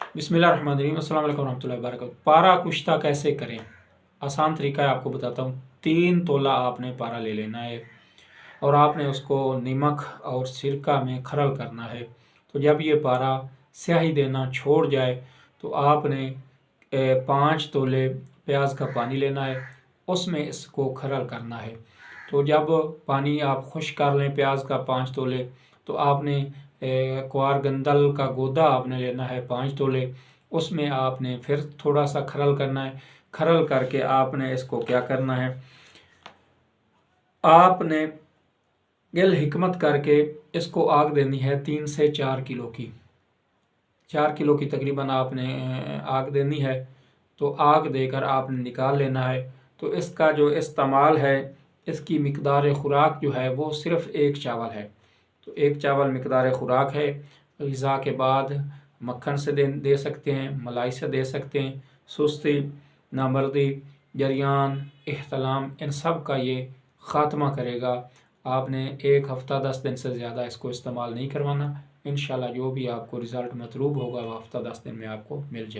बिस्मिल्लाहिर्रहमानिर्रहीम, अस्सलाम वालेकुम रहमतुल्लाहि व बरकातहू। पारा कुश्ता कैसे करें, आसान तरीका है, आपको बताता हूँ। 3 तोला आपने पारा ले लेना है और आपने उसको नमक और सिरका में खरल करना है। तो जब ये पारा स्याही देना छोड़ जाए तो आपने 5 तोले प्याज का पानी लेना है, उसमें इसको खरल करना है। तो जब पानी आप खुश कर लें प्याज का 5 तोले, तो आपने क्वार गंदल का गोदा आपने लेना है 5 तोले, उसमें आपने फिर थोड़ा सा खरल करना है। खरल करके आपने इसको क्या करना है, आपने गिल हिकमत करके इसको आग देनी है 3 से 4 किलो की। 4 किलो की तकरीबन आपने आग देनी है। तो आग देकर आपने निकाल लेना है। तो इसका जो इस्तेमाल है, इसकी मिकदार खुराक जो है वो सिर्फ़ 1 चावल है। तो 1 चावल मिकदार खुराक है। ग़िज़ा के बाद मक्खन से दे सकते हैं, मलाई से दे सकते हैं। सुस्ती, नामर्दी, जरियान, इख्तिलाम, इन सब का ये ख़ात्मा करेगा। आपने 1 हफ़्ता 10 दिन से ज़्यादा इसको इस्तेमाल नहीं करवाना। इंशाल्लाह जो भी आपको रिज़ल्ट मतलूब होगा वो हफ़्ता 10 दिन में आपको मिल जाए।